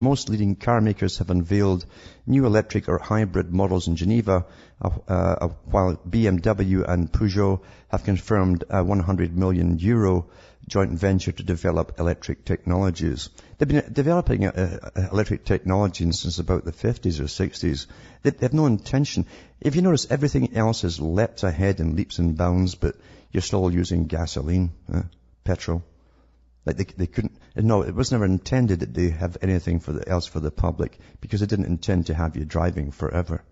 Most leading car makers have unveiled new electric or hybrid models in Geneva, while BMW and Peugeot have confirmed a €100 million joint venture to develop electric technologies. They've been developing electric technology since about the 50s or 60s. They have no intention. If you notice, everything else has leapt ahead in leaps and bounds, but you're still using gasoline, petrol. Like they couldn't, no, it was never intended that they have anything else for the public, because they didn't intend to have you driving forever.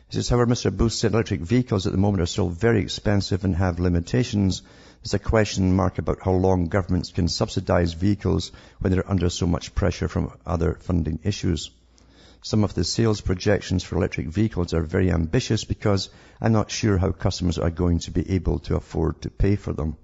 He says, however, Mr. Booth said electric vehicles at the moment are still very expensive and have limitations. There's a question mark about how long governments can subsidize vehicles when they're under so much pressure from other funding issues. Some of the sales projections for electric vehicles are very ambitious because I'm not sure how customers are going to be able to afford to pay for them.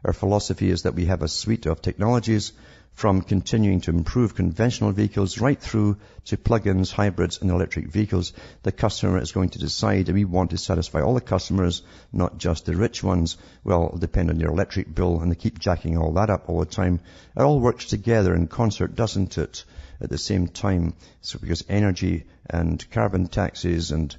Our philosophy is that we have a suite of technologies, from continuing to improve conventional vehicles right through to plug-ins, hybrids and electric vehicles. The customer is going to decide, and we want to satisfy all the customers, not just the rich ones. Well, it'll depend on your electric bill, and they keep jacking all that up all the time. It all works together in concert, doesn't it, at the same time? So because energy and carbon taxes and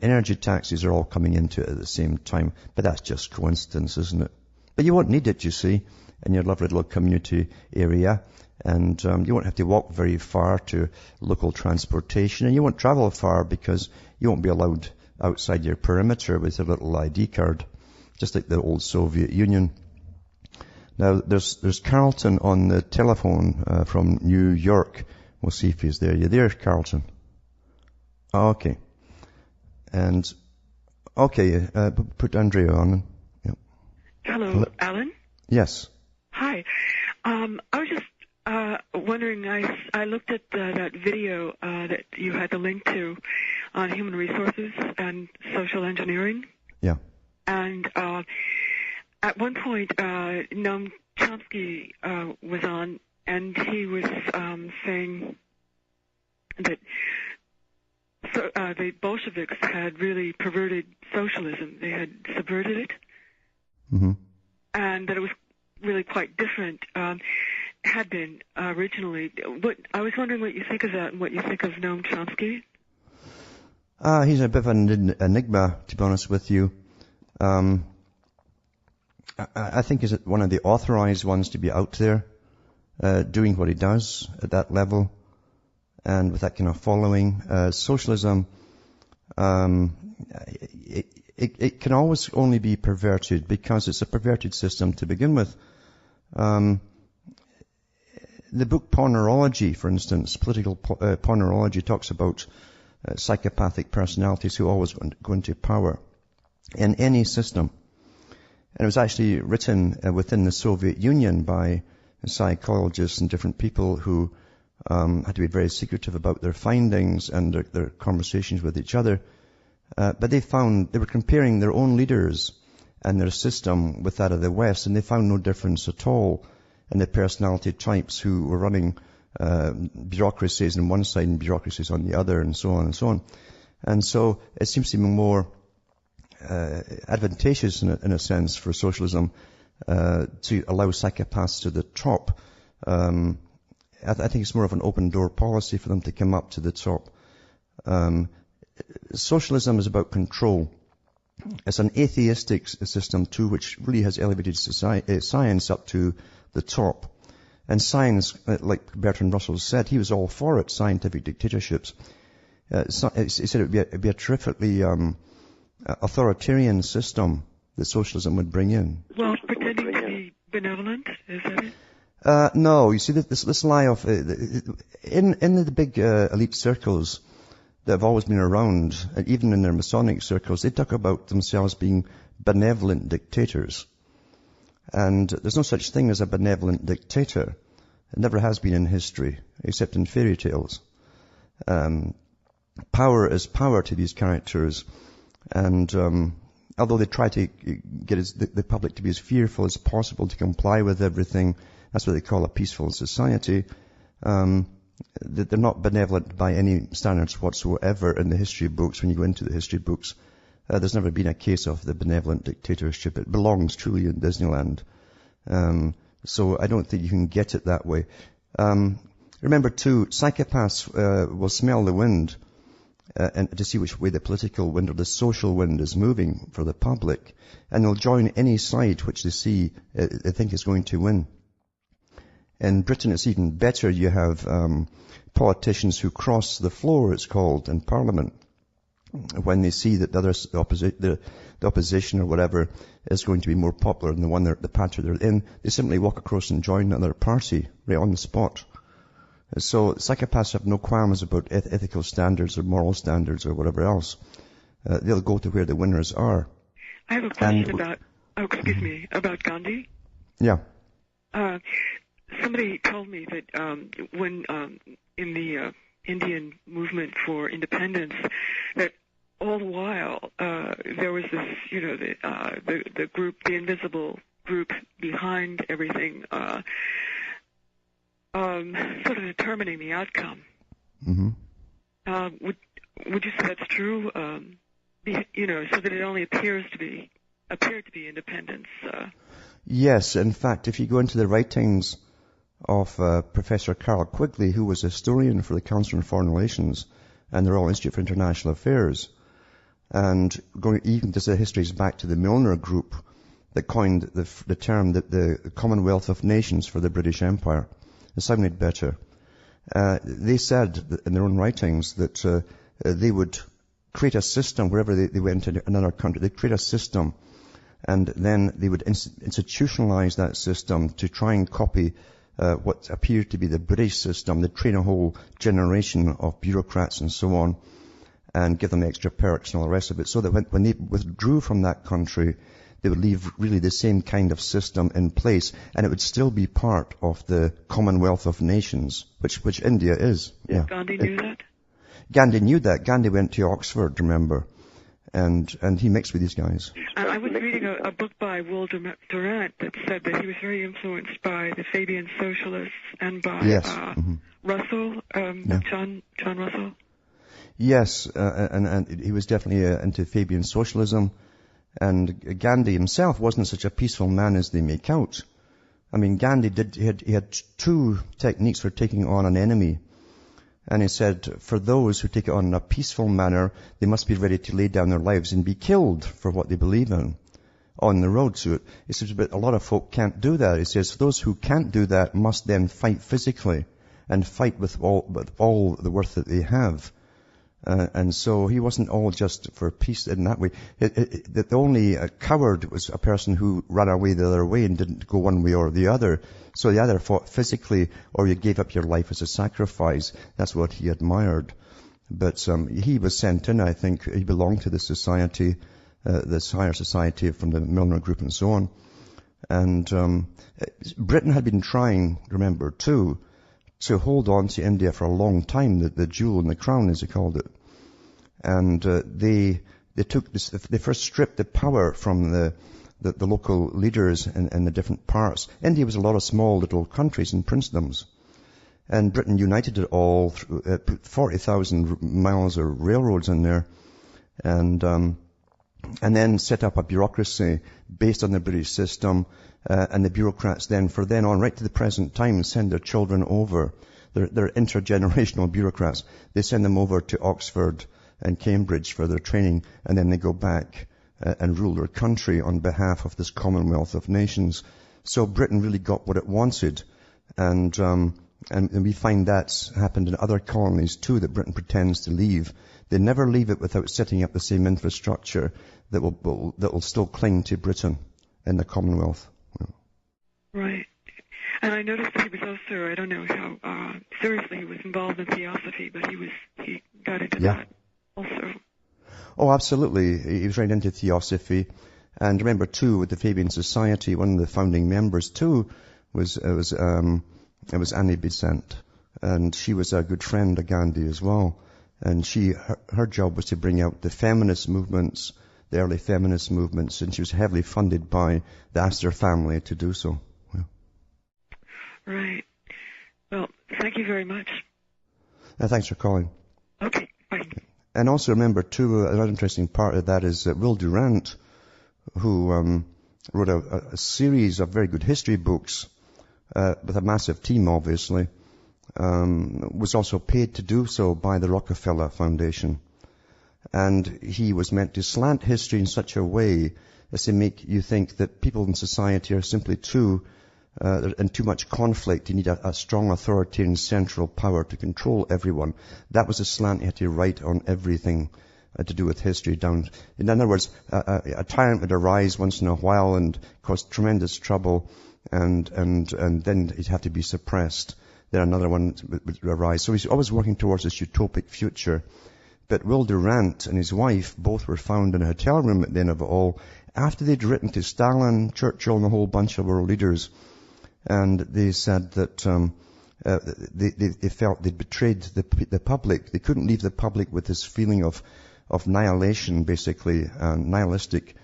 energy taxes are all coming into it at the same time. But that's just coincidence, isn't it? But you won't need it, you see, in your lovely little community area. And you won't have to walk very far to local transportation. And you won't travel far because you won't be allowed outside your perimeter with a little ID card, just like the old Soviet Union. Now, there's Carlton on the telephone from New York. We'll see if he's there. You there, Carlton? Oh, okay. And, okay, put Andrea on. Yep. Hello, Alan? Yes. Hi. I was just wondering, I looked at that video that you had the link to on human resources and social engineering. Yeah. And at one point, Noam Chomsky was on, and he was saying that the Bolsheviks had really perverted socialism. They had subverted it. Mm-hmm. And that it was really quite different, had been originally. I was wondering what you think of that and what you think of Noam Chomsky. He's a bit of an enigma, to be honest with you. I think he's one of the authorized ones to be out there, doing what he does at that level, and with that kind of following. Socialism, it can always only be perverted because it's a perverted system to begin with. The book Pornerology, for instance, political pornerology, talks about psychopathic personalities who always go into power in any system. And it was actually written within the Soviet Union by psychologists and different people who had to be very secretive about their findings and their conversations with each other. But they were comparing their own leaders and their system with that of the West, and they found no difference at all in the personality types who were running bureaucracies on one side and bureaucracies on the other, and so on and so on. And so it seems to be more advantageous in a sense for socialism to allow psychopaths to the top. I think it's more of an open door policy for them to come up to the top. Socialism is about control. It's an atheistic system too, which really has elevated science up to the top. And science, like Bertrand Russell said, he was all for it, scientific dictatorships. He said it would be a terrifically authoritarian system that socialism would bring in. Well, pretending to be benevolent, is that it? No, you see, this lie of in the big elite circles that have always been around, even in their Masonic circles, they talk about themselves being benevolent dictators. And there's no such thing as a benevolent dictator. It never has been in history, except in fairy tales. Power is power to these characters. And although they try to get the public to be as fearful as possible to comply with everything, that's what they call a peaceful society. They're not benevolent by any standards whatsoever in the history books. When you go into the history books, there's never been a case of the benevolent dictatorship. It belongs truly in Disneyland. So I don't think you can get it that way. Remember too, psychopaths will smell the wind and to see which way the political wind or the social wind is moving for the public, and they'll join any side which they see they think is going to win. In Britain, it's even better. You have politicians who cross the floor, it's called, in Parliament, when they see that the opposition or whatever is going to be more popular than the party they're in. They simply walk across and join another party right on the spot. So psychopaths have no qualms about ethical standards or moral standards or whatever else. They'll go to where the winners are. I have a question about Gandhi. Yeah. Somebody told me that when in the Indian movement for independence, that all the while there was this, the group, the invisible group behind everything, sort of determining the outcome. Mm-hmm. Would you say that's true? So that it only appeared to be independence. Yes, in fact, if you go into the writings of Professor Carroll Quigley, who was a historian for the Council on Foreign Relations and the Royal Institute for International Affairs, and going even to the histories back to the Milner Group that coined the term that the Commonwealth of Nations for the British Empire. It sounded better. They said in their own writings that they would create a system wherever they went into another country. They'd create a system, and then they would institutionalize that system to try and copy what appeared to be the British system. They'd train a whole generation of bureaucrats and so on, and give them extra perks and all the rest of it, so that when they withdrew from that country, they would leave really the same kind of system in place, and it would still be part of the Commonwealth of Nations, which India is. Yeah. Gandhi knew that? Gandhi knew that. Gandhi went to Oxford, remember, and he mixed with these guys. I was reading a book by Will Durant that said that he was very influenced by the Fabian Socialists and by Russell, John Russell. Yes, and he was definitely into Fabian socialism. And Gandhi himself wasn't such a peaceful man as they make out. I mean, Gandhi he had two techniques for taking on an enemy. And he said, for those who take it on in a peaceful manner, they must be ready to lay down their lives and be killed for what they believe in on the road to it. He says, but a lot of folk can't do that. He says, those who can't do that must then fight physically and fight with all the worth that they have. And so he wasn't all just for peace in that way. The only coward was a person who ran away the other way and didn't go one way or the other. So you either fought physically or you gave up your life as a sacrifice. That's what he admired. But he was sent in, I think. He belonged to the society, this higher society from the Milner Group and so on. And Britain had been trying, remember, too, to hold on to India for a long time, the jewel in the crown, as they called it. And they first stripped the power from the local leaders in the different parts. India was a lot of small little countries and princedoms. And Britain united it all, put 40,000 miles of railroads in there, and then set up a bureaucracy based on the British system. And the bureaucrats then, for then on, right to the present time, send their children over. They're intergenerational bureaucrats. They send them over to Oxford and Cambridge for their training, and then they go back and rule their country on behalf of this Commonwealth of Nations. So Britain really got what it wanted. And we find that's happened in other colonies too, that Britain pretends to leave. They never leave it without setting up the same infrastructure that will still cling to Britain in the Commonwealth. Right. And I noticed that he was also, I don't know how seriously he was involved in theosophy, but he got into that also. Oh, absolutely. He was right into theosophy. And remember, too, with the Fabian Society, one of the founding members, too, was Annie Besant. And she was a good friend of Gandhi as well. And her job was to bring out the feminist movements, the early feminist movements, and she was heavily funded by the Astor family to do so. Right. Well, thank you very much. Thanks for calling. Okay, bye. And also remember, too, another interesting part of that is Will Durant, who wrote a series of very good history books with a massive team, obviously. was also paid to do so by the Rockefeller Foundation. And he was meant to slant history in such a way as to make you think that people in society are simply in too much conflict. You need a strong authoritarian central power to control everyone. That was the slant he had to write on everything to do with history down. In other words, a tyrant would arise once in a while and cause tremendous trouble, and then he'd have to be suppressed. Then another one would arise. So he's always working towards this utopic future. But Will Durant and his wife both were found in a hotel room at the end of it all, after they'd written to Stalin, Churchill, and a whole bunch of world leaders. And they said that they felt they'd betrayed the public. They couldn't leave the public with this feeling of annihilation, basically, nihilistic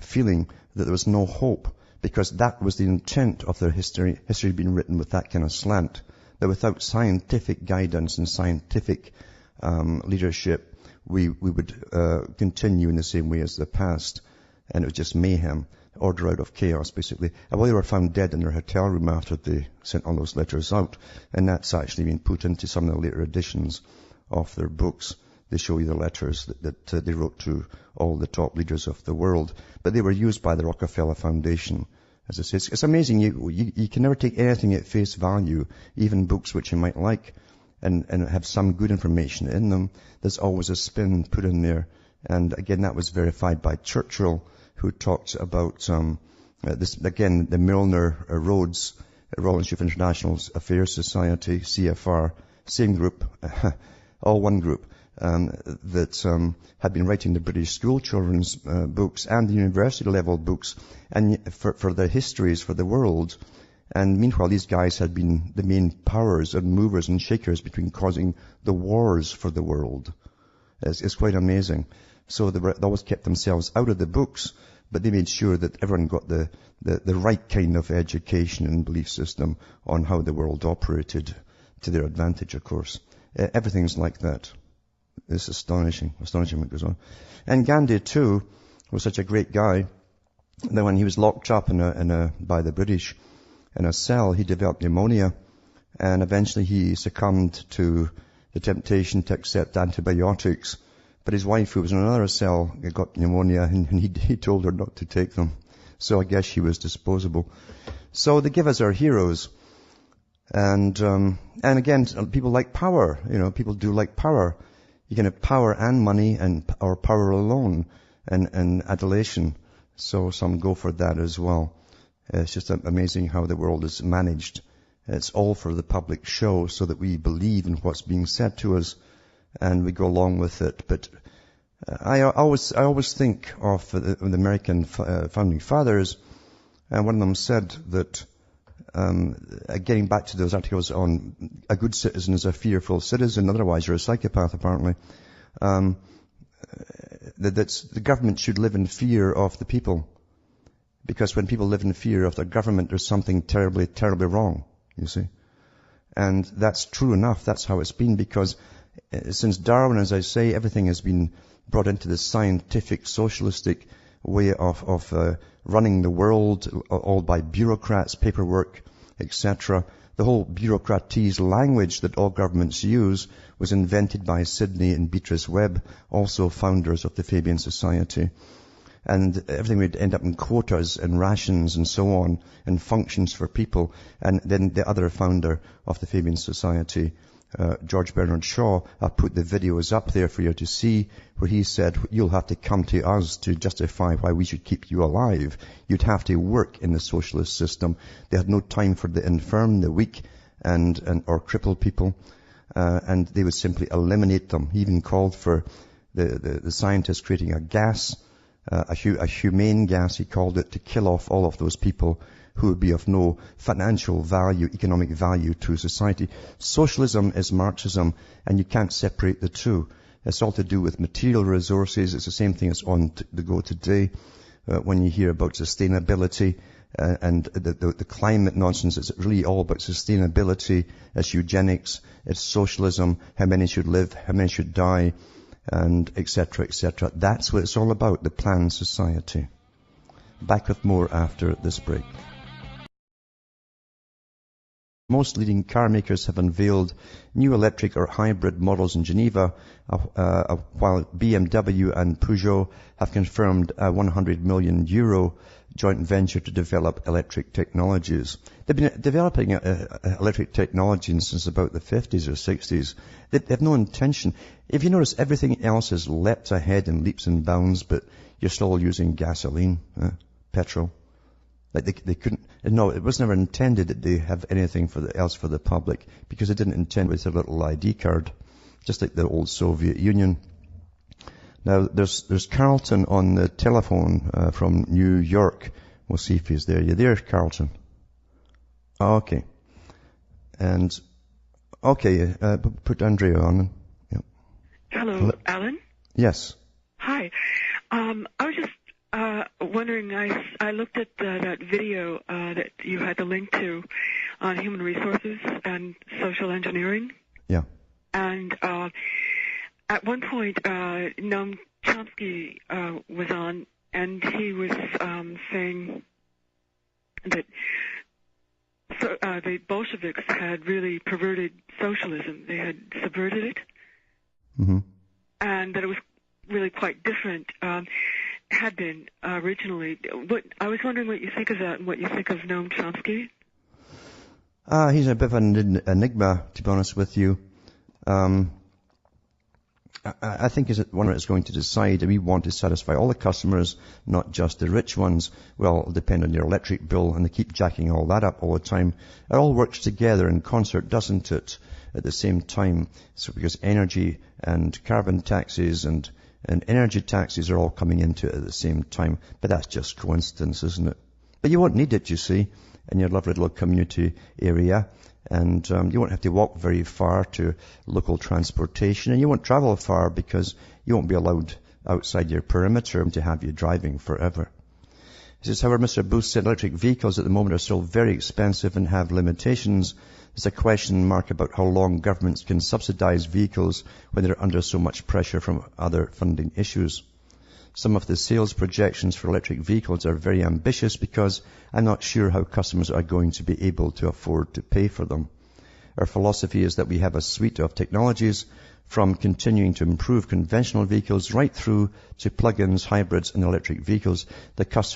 feeling that there was no hope, because that was the intent of their history being written with that kind of slant, that without scientific guidance and scientific leadership, we would continue in the same way as the past, and it was just mayhem, order out of chaos, basically. Well, they were found dead in their hotel room after they sent all those letters out, and that's actually been put into some of the later editions of their books. They show you the letters that they wrote to all the top leaders of the world. But they were used by the Rockefeller Foundation. As I say, it's amazing. You can never take anything at face value, even books which you might like, and have some good information in them. There's always a spin put in there. And again, that was verified by Churchill, who talked about this, again, the Milner Rhodes, Royal Institute of International Affairs Society, CFR, same group, all one group. That had been writing the British school children's books and the university level books, and for their histories for the world. And meanwhile, these guys had been the main powers and movers and shakers between causing the wars for the world. It's quite amazing. So they always kept themselves out of the books, but they made sure that everyone got the right kind of education and belief system on how the world operated, to their advantage, of course. Everything's like that. It's astonishing what goes on. And Gandhi too was such a great guy that when he was locked up by the British in a cell, he developed pneumonia, and eventually he succumbed to the temptation to accept antibiotics. But his wife, who was in another cell, got pneumonia, and he told her not to take them. So I guess she was disposable. So they give us our heroes. And again, people like power. People do like power. You can have power and money, or power alone, and adulation. So some go for that as well. It's just amazing how the world is managed. It's all for the public show, so that we believe in what's being said to us, and we go along with it. But I always think of the American founding fathers, and one of them said that, getting back to those articles on a good citizen is a fearful citizen, otherwise you're a psychopath, apparently, that the government should live in fear of the people. Because when people live in fear of their government, there's something terribly, terribly wrong, you see. And that's true enough. That's how it's been, because since Darwin, as I say, everything has been brought into this scientific, socialistic way of running the world, all by bureaucrats, paperwork, etc. The whole bureaucratese language that all governments use was invented by Sidney and Beatrice Webb, also founders of the Fabian Society. And everything would end up in quotas and rations and so on, and functions for people. And then the other founder of the Fabian Society, George Bernard Shaw, I put the videos up there for you to see, where he said, you'll have to come to us to justify why we should keep you alive. You'd have to work in the socialist system. They had no time for the infirm, the weak, or crippled people, and they would simply eliminate them. He even called for the scientists creating a gas, a humane gas, he called it, to kill off all of those people who would be of no financial value, economic value to society. Socialism is Marxism, and you can't separate the two. It's all to do with material resources. It's the same thing that's on the go today. When you hear about sustainability and the climate nonsense, it's really all about sustainability. It's eugenics, it's socialism, how many should live, how many should die, and etc., etc. That's what it's all about, the planned society. Back with more after this break. Most leading car makers have unveiled new electric or hybrid models in Geneva, while BMW and Peugeot have confirmed a €100 million joint venture to develop electric technologies. They've been developing electric technology since about the 50s or 60s. They have no intention. If you notice, everything else has leapt ahead in leaps and bounds, but you're still using gasoline, petrol. Like they couldn't, no, it was never intended that they have anything else for the public, because they didn't intend with a little ID card, just like the old Soviet Union. Now, there's Carlton on the telephone from New York. We'll see if he's there. You there, Carlton? Oh, okay. And, okay, put Andrea on. Yep. Hello, Alan? Yes. Hi. I was just wondering, I looked at that video that you had the link to on human resources and social engineering. Yeah. And at one point, Noam Chomsky was on, and he was saying that the Bolsheviks had really perverted socialism. They had subverted it, and that it was really quite different. Had been originally. I was wondering what you think of that and what you think of Noam Chomsky. He's a bit of an enigma, to be honest with you. I think one that's going to decide that we want to satisfy all the customers, not just the rich ones. Well, it'll depend on your electric bill, and they keep jacking all that up all the time. It all works together in concert, doesn't it, at the same time? So because energy and carbon taxes and energy taxes are all coming into it at the same time. But that's just coincidence, isn't it? But you won't need it, you see, in your lovely little community area. And you won't have to walk very far to local transportation. And you won't travel far because you won't be allowed outside your perimeter to have you driving forever. He says, however, Mr. Booth said electric vehicles at the moment are still very expensive and have limitations. There's a question mark about how long governments can subsidize vehicles when they're under so much pressure from other funding issues. Some of the sales projections for electric vehicles are very ambitious because I'm not sure how customers are going to be able to afford to pay for them. Our philosophy is that we have a suite of technologies, from continuing to improve conventional vehicles right through to plug-ins, hybrids and electric vehicles. The customer